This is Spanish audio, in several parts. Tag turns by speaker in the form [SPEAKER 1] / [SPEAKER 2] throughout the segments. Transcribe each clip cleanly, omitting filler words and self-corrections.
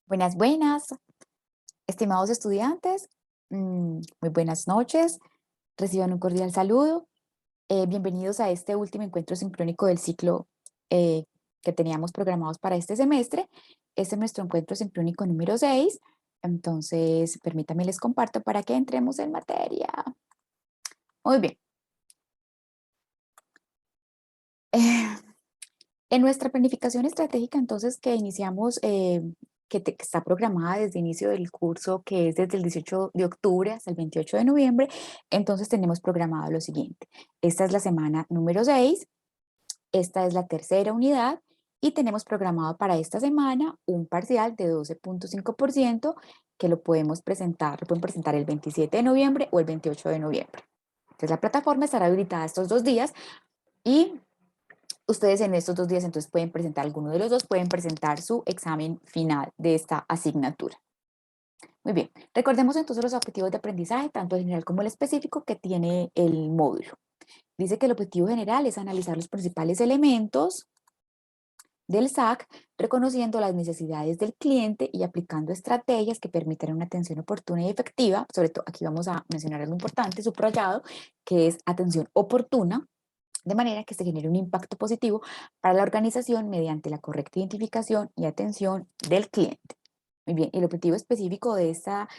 [SPEAKER 1] Buenas, buenas, estimados estudiantes, muy buenas noches, reciban un cordial saludo. Bienvenidos a este último encuentro sincrónico del ciclo eh, que teníamos programados para este semestre. Este es nuestro encuentro sincrónico número 6. Entonces permítanme les comparto para que entremos en materia. Muy bien. Eh, En nuestra planificación estratégica, entonces, que iniciamos, que está programada desde inicio del curso, que es desde el 18 de octubre hasta el 28 de noviembre, entonces tenemos programado lo siguiente. Esta es la semana número 6, esta es la tercera unidad y tenemos programado para esta semana un parcial de 12,5% que lo pueden presentar el 27 de noviembre o el 28 de noviembre. Entonces la plataforma estará habilitada estos 2 días y ustedes en estos 2 días entonces pueden presentar alguno de los dos, pueden presentar su examen final de esta asignatura. Muy bien, recordemos entonces los objetivos de aprendizaje, tanto el general como el específico que tiene el módulo. Dice que el objetivo general es analizar los principales elementos del SAC, reconociendo las necesidades del cliente y aplicando estrategias que permitan una atención oportuna y efectiva. Sobre todo aquí vamos a mencionar algo importante, subrayado, que es atención oportuna, de manera que se genere un impacto positivo para la organización mediante la correcta identificación y atención del cliente. Muy bien, el objetivo específico de esta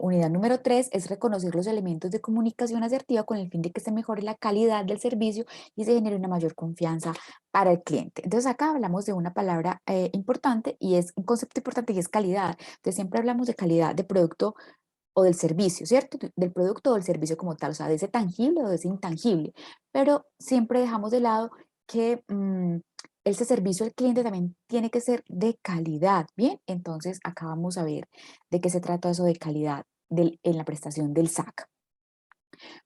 [SPEAKER 1] unidad número 3 es reconocer los elementos de comunicación asertiva con el fin de que se mejore la calidad del servicio y se genere una mayor confianza para el cliente. Entonces acá hablamos de una palabra importante y es un concepto importante y es calidad. Entonces siempre hablamos de calidad de producto o del servicio, ¿cierto? Del producto o del servicio como tal, o sea, de ese tangible o de ese intangible, pero siempre dejamos de lado que ese servicio al cliente también tiene que ser de calidad, ¿bien? Entonces, acá vamos a ver de qué se trata eso de calidad en la prestación del SAC.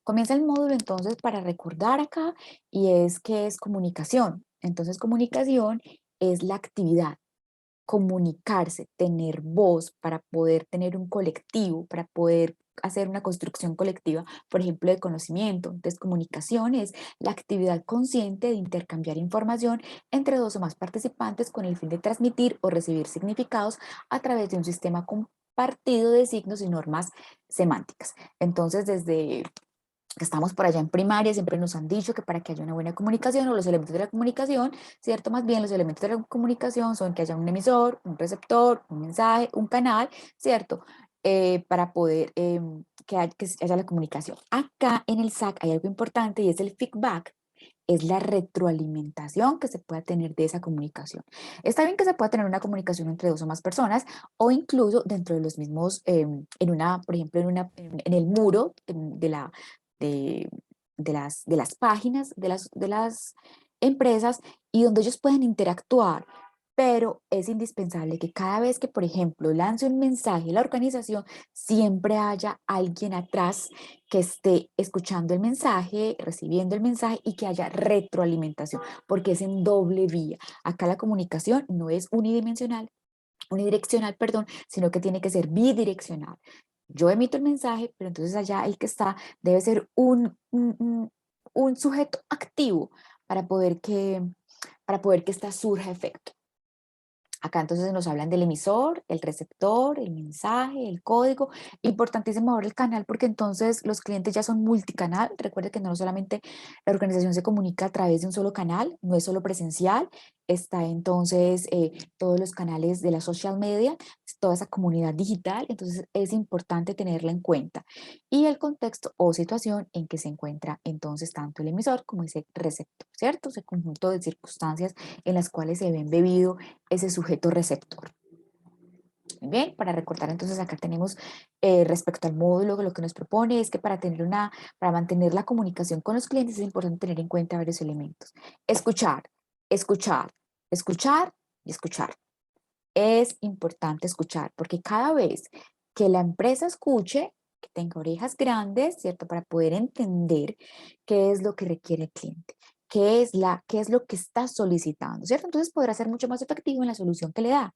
[SPEAKER 1] Comienza el módulo entonces para recordar acá y es que es comunicación. Entonces, comunicación es la actividad comunicarse, tener voz para poder tener un colectivo, para poder hacer una construcción colectiva, por ejemplo, de conocimiento. Entonces, comunicación es la actividad consciente de intercambiar información entre dos o más participantes con el fin de transmitir o recibir significados a través de un sistema compartido de signos y normas semánticas. Entonces, desde que estamos por allá en primaria, siempre nos han dicho que para que haya una buena comunicación o los elementos de la comunicación, ¿cierto? Más bien los elementos de la comunicación son que haya un emisor, un receptor, un mensaje, un canal, ¿cierto? Para poder que haya la comunicación. Acá en el SAC hay algo importante y es el feedback, es la retroalimentación que se pueda tener de esa comunicación. Está bien que se pueda tener una comunicación entre dos o más personas o incluso dentro de los mismos, en una, por ejemplo, en el muro de de, de las páginas de las empresas y donde ellos pueden interactuar. Pero es indispensable que cada vez que, por ejemplo, lance un mensaje la organización, siempre haya alguien atrás que esté escuchando el mensaje, recibiendo el mensaje y que haya retroalimentación, porque es en doble vía. Acá la comunicación no es unidireccional, perdón, sino que tiene que ser bidireccional. Yo emito el mensaje, pero entonces allá el que está debe ser un sujeto activo para para poder que esta surja efecto. Acá entonces nos hablan del emisor, el receptor, el mensaje, el código. Importantísimo ahora el canal porque entonces los clientes ya son multicanal. Recuerde que no solamente la organización se comunica a través de un solo canal, no es solo presencial, está entonces todos los canales de la social media, toda esa comunidad digital, entonces es importante tenerla en cuenta. Y el contexto o situación en que se encuentra entonces tanto el emisor como ese receptor, ¿cierto? Ese conjunto de circunstancias en las cuales se ve embebido ese sujeto receptor. Bien, para recordar entonces acá tenemos respecto al módulo, lo que nos propone es que para mantener la comunicación con los clientes es importante tener en cuenta varios elementos. Escuchar, escuchar, escuchar y escuchar. Es importante escuchar porque cada vez que la empresa escuche, que tenga orejas grandes, ¿cierto? Para poder entender qué es lo que requiere el cliente, qué es lo que está solicitando, ¿cierto? Entonces podrá ser mucho más efectivo en la solución que le da.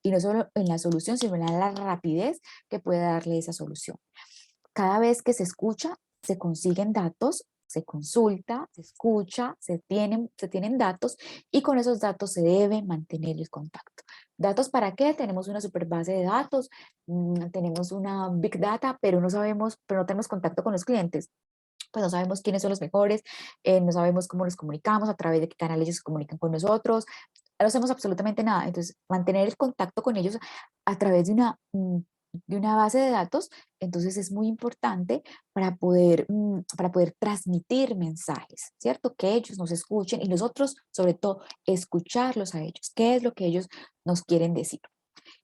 [SPEAKER 1] Y no solo en la solución, sino en la rapidez que puede darle esa solución. Cada vez que se escucha, se consiguen datos, se consulta, se escucha, se tienen datos y con esos datos se debe mantener el contacto. ¿Datos para qué? Tenemos una super base de datos, tenemos una big data, pero no sabemos, pero no tenemos contacto con los clientes. Pues no sabemos quiénes son los mejores, no sabemos cómo nos comunicamos, a través de qué canales ellos se comunican con nosotros, no hacemos absolutamente nada. Entonces, mantener el contacto con ellos a través de una base de datos, entonces es muy importante para poder transmitir mensajes, ¿cierto? Que ellos nos escuchen y nosotros, sobre todo, escucharlos a ellos. ¿Qué es lo que ellos nos quieren decir?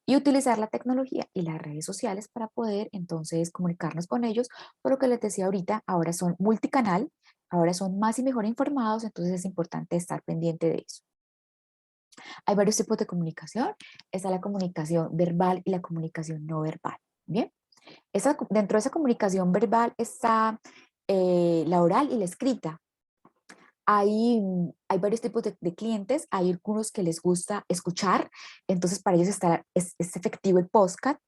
[SPEAKER 1] Y utilizar la tecnología y las redes sociales para poder entonces comunicarnos con ellos. Por lo que les decía ahorita, ahora son multicanal, ahora son más y mejor informados, entonces es importante estar pendiente de eso. Hay varios tipos de comunicación. Está la comunicación verbal y la comunicación no verbal. Bien, dentro de esa comunicación verbal está la oral y la escrita. Hay varios tipos de clientes, hay algunos que les gusta escuchar, entonces para ellos es efectivo el podcast,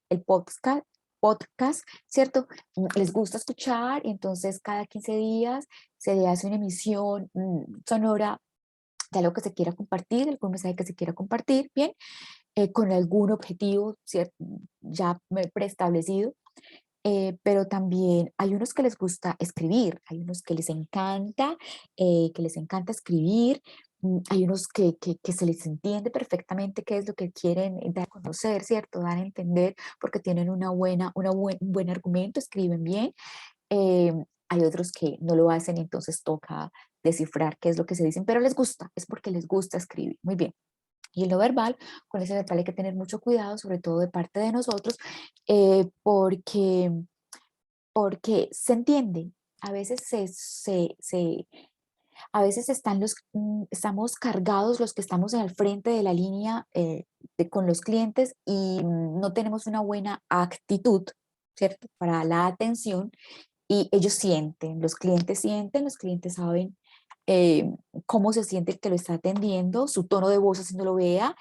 [SPEAKER 1] ¿cierto? Les gusta escuchar y entonces cada 15 días se le hace una emisión sonora de algo que se quiera compartir, algún mensaje que se quiera compartir, bien, con algún objetivo, ¿cierto? Ya preestablecido. Pero también hay unos que les gusta escribir, hay unos que les encanta escribir, hay unos que se les entiende perfectamente qué es lo que quieren dar a conocer, ¿cierto? Dar a entender porque tienen un buen argumento, escriben bien. Eh, Hay otros que no lo hacen, entonces toca descifrar qué es lo que se dicen, pero les gusta, es porque les gusta escribir. Muy bien. Y el no verbal, con ese verbal hay que tener mucho cuidado, sobre todo de parte de nosotros, porque porque se entiende. A veces a veces estamos cargados los que estamos en el frente de la línea con los clientes y no tenemos una buena actitud, ¿cierto? Para la atención y ellos sienten, los clientes saben eh, cómo se siente el que lo está atendiendo, su tono de voz así no lo vea,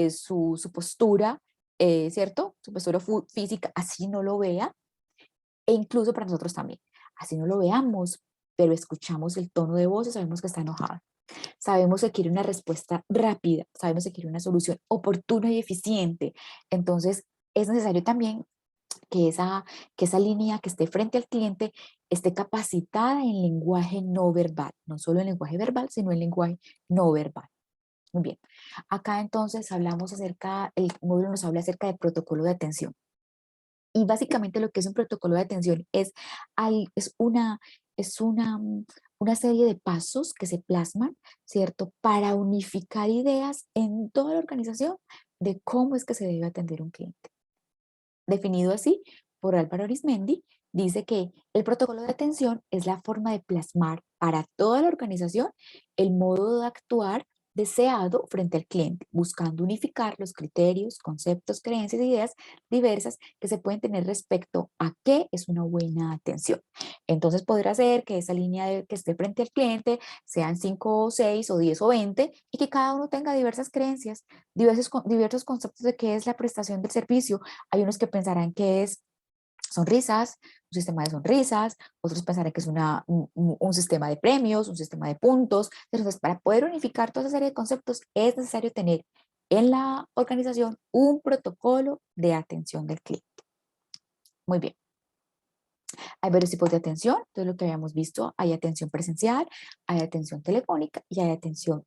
[SPEAKER 1] su postura, ¿cierto? Su postura física así no lo vea e incluso para nosotros también. Así no lo veamos, pero escuchamos el tono de voz y sabemos que está enojado. Sabemos que quiere una respuesta rápida, sabemos que quiere una solución oportuna y eficiente. Entonces, es necesario también que esa línea que esté frente al cliente esté capacitada en lenguaje no verbal, no solo en lenguaje verbal, sino en lenguaje no verbal. Muy bien. Acá entonces el módulo nos habla acerca del protocolo de atención. Y básicamente lo que es un protocolo de atención es una serie de pasos que se plasman, ¿cierto? Para unificar ideas en toda la organización de cómo es que se debe atender un cliente. Definido así por Álvaro Arismendi, dice que el protocolo de atención es la forma de plasmar para toda la organización el modo de actuar deseado frente al cliente, buscando unificar los criterios, conceptos, creencias e ideas diversas que se pueden tener respecto a qué es una buena atención. Entonces podrá ser que esa que esté frente al cliente sean 5 o 6 o 10 o 20 y que cada uno tenga diversas creencias, diversos conceptos de qué es la prestación del servicio. Hay unos que pensarán que es sonrisas, un sistema de sonrisas, otros pensarán que es un sistema de premios, un sistema de puntos. Entonces, para poder unificar toda esa serie de conceptos, es necesario tener en la organización un protocolo de atención del cliente. Muy bien. Hay varios tipos de atención, entonces lo que habíamos visto, hay atención presencial, hay atención telefónica y hay atención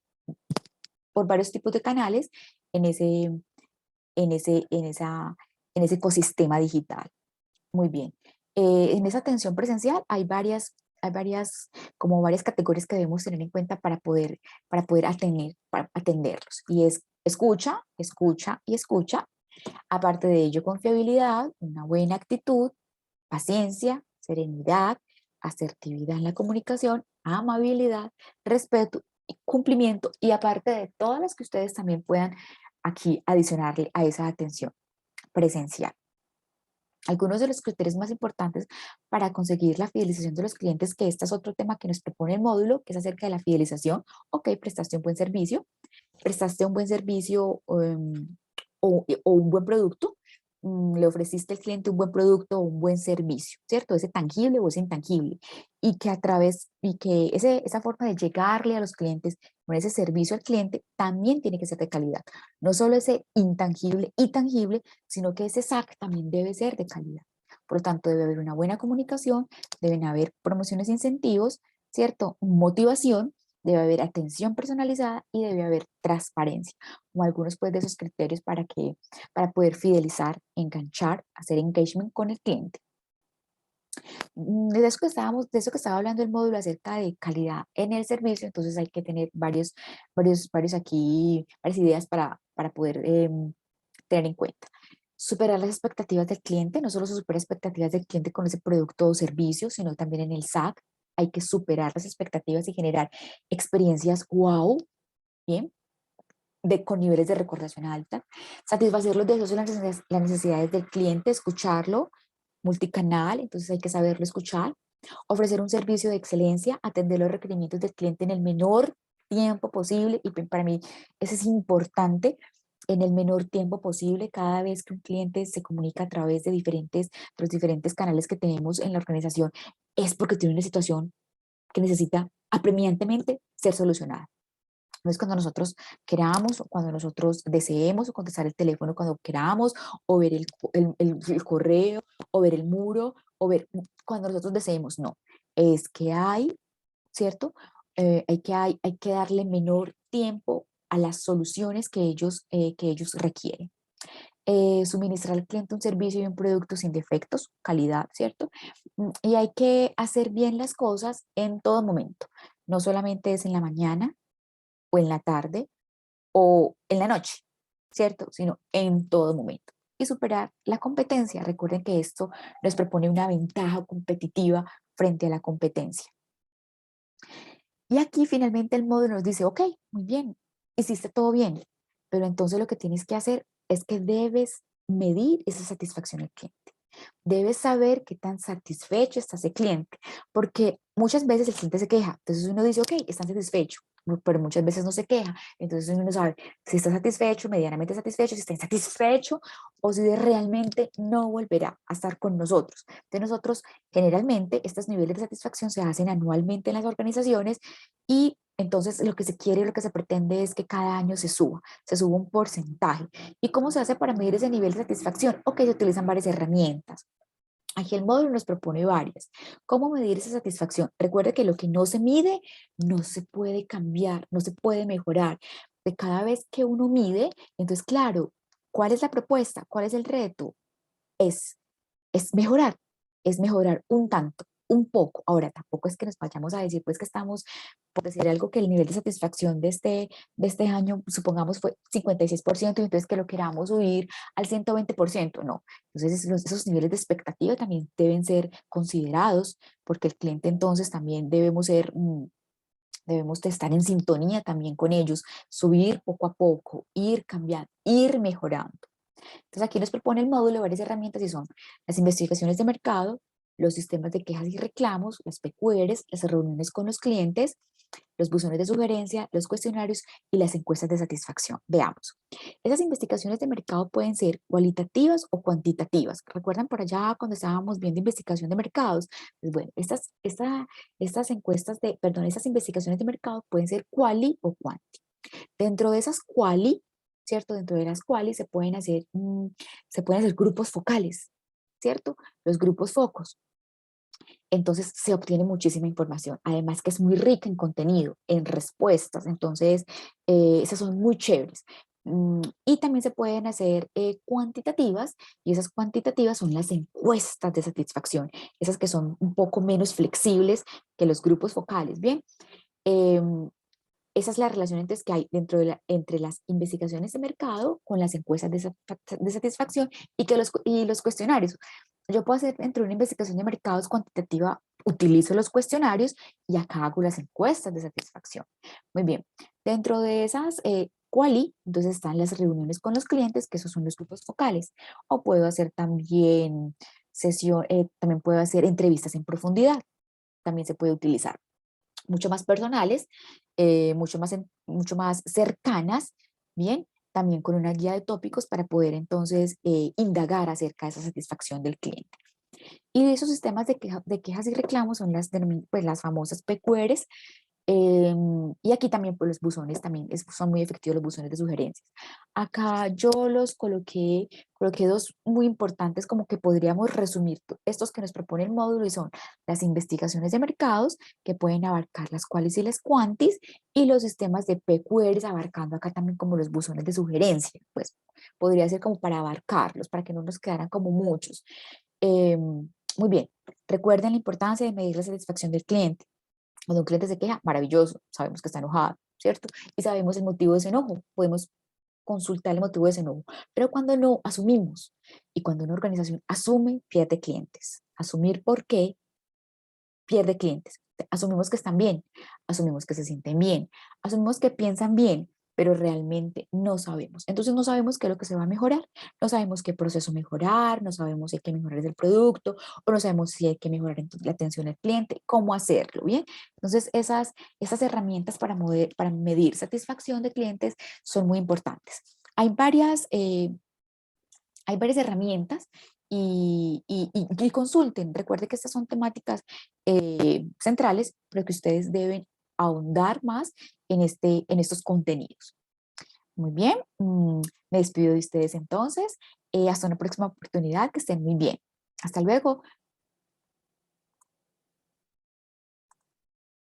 [SPEAKER 1] por varios tipos de canales en en ese, en esa, en ese ecosistema digital. Muy bien. En esa atención presencial hay como varias categorías que debemos tener en cuenta para poder para atenderlos. Y es escucha, escucha y escucha. Aparte de ello, confiabilidad, una buena actitud, paciencia, serenidad, asertividad en la comunicación, amabilidad, respeto y cumplimiento. Y aparte de todas las que ustedes también puedan aquí adicionarle a esa atención presencial. Algunos de los criterios más importantes para conseguir la fidelización de los clientes, que este es otro tema que nos propone el módulo, que es acerca de la fidelización. Ok, prestaste un buen servicio, prestaste un buen servicio o un buen producto, le ofreciste al cliente un buen producto o un buen servicio, ¿cierto? Ese tangible o ese intangible. Y que a través, y que esa forma de llegarle a los clientes con ese servicio al cliente también tiene que ser de calidad. No solo ese intangible y tangible, sino que ese SAC también debe ser de calidad. Por lo tanto, debe haber una buena comunicación, deben haber promociones e incentivos, ¿cierto? Motivación, debe haber atención personalizada y debe haber transparencia, como algunos pues, de esos criterios para poder fidelizar, enganchar, hacer engagement con el cliente. De eso que estaba hablando el módulo acerca de calidad en el servicio, entonces hay que tener varios aquí, varias ideas para poder tener en cuenta. Superar las expectativas del cliente, no solo se supera expectativas del cliente con ese producto o servicio, sino también en el SAC. Hay que superar las expectativas y generar experiencias wow, ¿bien? Con niveles de recordación alta. Satisfacer los deseos y las necesidades del cliente, escucharlo, multicanal, entonces hay que saberlo escuchar. Ofrecer un servicio de excelencia, atender los requerimientos del cliente en el menor tiempo posible, y para mí eso es importante, en el menor tiempo posible. Cada vez que un cliente se comunica a través de los diferentes canales que tenemos en la organización, es porque tiene una situación que necesita apremiantemente ser solucionada. No es cuando nosotros queramos, o cuando nosotros deseemos, o contestar el teléfono cuando queramos, o ver el correo, o ver el muro, o ver cuando nosotros deseemos, no. Es que hay, ¿cierto? Hay que darle menor tiempo a las soluciones que ellos requieren. Suministrar al cliente un servicio y un producto sin defectos, calidad, ¿cierto? Y hay que hacer bien las cosas en todo momento. No solamente es en la mañana o en la tarde o en la noche, ¿cierto? Sino en todo momento. Y superar la competencia. Recuerden que esto nos propone una ventaja competitiva frente a la competencia. Y aquí finalmente el módulo nos dice, ok, muy bien, hiciste todo bien, pero entonces lo que tienes que hacer es que debes medir esa satisfacción al cliente. Debes saber qué tan satisfecho está ese cliente, porque muchas veces el cliente se queja, entonces uno dice, ok, está satisfecho, pero muchas veces no se queja, entonces uno sabe si está satisfecho, medianamente satisfecho, si está insatisfecho o si realmente no volverá a estar con nosotros. De nosotros, generalmente, estos niveles de satisfacción se hacen anualmente en las organizaciones y entonces lo que se quiere y lo que se pretende es que cada año se suba un porcentaje. ¿Y cómo se hace para medir ese nivel de satisfacción? Ok, se utilizan varias herramientas. Aquí el módulo nos propone varias. ¿Cómo medir esa satisfacción? Recuerda que lo que no se mide no se puede cambiar, no se puede mejorar. De cada vez que uno mide, entonces, claro, ¿cuál es la propuesta? ¿Cuál es el reto? Es, es mejorar, es mejorar un tanto, un poco. Ahora, tampoco es que nos vayamos a decir, pues que estamos, por decir algo, que el nivel de satisfacción de este año, supongamos, fue 56%, y entonces que lo queramos subir al 120%, no. Entonces, esos niveles de expectativa también deben ser considerados, porque el cliente entonces también debemos de estar en sintonía también con ellos, subir poco a poco, ir cambiando, ir mejorando. Entonces aquí nos propone el módulo varias herramientas y son las investigaciones de mercado, los sistemas de quejas y reclamos, las PQRs, las reuniones con los clientes, los buzones de sugerencia, los cuestionarios y las encuestas de satisfacción. Veamos. Esas investigaciones de mercado pueden ser cualitativas o cuantitativas. ¿Recuerdan por allá cuando estábamos viendo investigación de mercados? Pues bueno, estas encuestas estas investigaciones de mercado pueden ser quali o quanti. Dentro de esas quali, ¿cierto? Dentro de las quali se pueden hacer grupos focales, ¿cierto? Los grupos focos. Entonces se obtiene muchísima información, además que es muy rica en contenido, en respuestas, entonces esas son muy chéveres. Y también se pueden hacer cuantitativas, y esas cuantitativas son las encuestas de satisfacción, esas que son un poco menos flexibles que los grupos focales, ¿bien? Em, Esa es la relación entonces que hay entre las investigaciones de mercado con las encuestas de satisfacción y los cuestionarios. Yo puedo hacer entre una investigación de mercados cuantitativa, utilizo los cuestionarios y acá hago las encuestas de satisfacción. Muy bien, dentro de esas quali, entonces están las reuniones con los clientes, que esos son los grupos focales. O puedo hacer también también puedo hacer entrevistas en profundidad, también se puede utilizar mucho más personales, mucho más cercanas, ¿bien? también con una guía de tópicos para poder entonces indagar acerca de esa satisfacción del cliente. Y de esos sistemas de quejas y reclamos son pues, las famosas PQRs. Y aquí también pues, los buzones también son muy efectivos los buzones de sugerencias. Acá yo coloqué dos muy importantes como que podríamos resumir estos que nos propone el módulo y son las investigaciones de mercados que pueden abarcar las cuales y las cuantis y los sistemas de PQRs abarcando acá también como los buzones de sugerencia. Pues podría ser como para abarcarlos, para que no nos quedaran como muchos. Muy bien, recuerden la importancia de medir la satisfacción del cliente. Cuando un cliente se queja, maravilloso, sabemos que está enojado, ¿cierto? Y sabemos el motivo de ese enojo, podemos consultar el motivo de ese enojo, pero cuando no, asumimos. Y cuando una organización asume, pierde clientes. Asumir por qué pierde clientes. Asumimos que están bien, asumimos que se sienten bien, asumimos que piensan bien, pero realmente no sabemos. Entonces no sabemos qué es lo que se va a mejorar, no sabemos qué proceso mejorar, no sabemos si hay que mejorar el producto o no sabemos si hay que mejorar entonces la atención al cliente, cómo hacerlo, ¿bien? Entonces esas herramientas para medir satisfacción de clientes son muy importantes. Hay varias herramientas y consulten. Recuerde que estas son temáticas centrales, pero que ustedes deben ahondar más en estos contenidos. Muy bien, me despido de ustedes entonces. Hasta una próxima oportunidad, que estén muy bien. Hasta luego.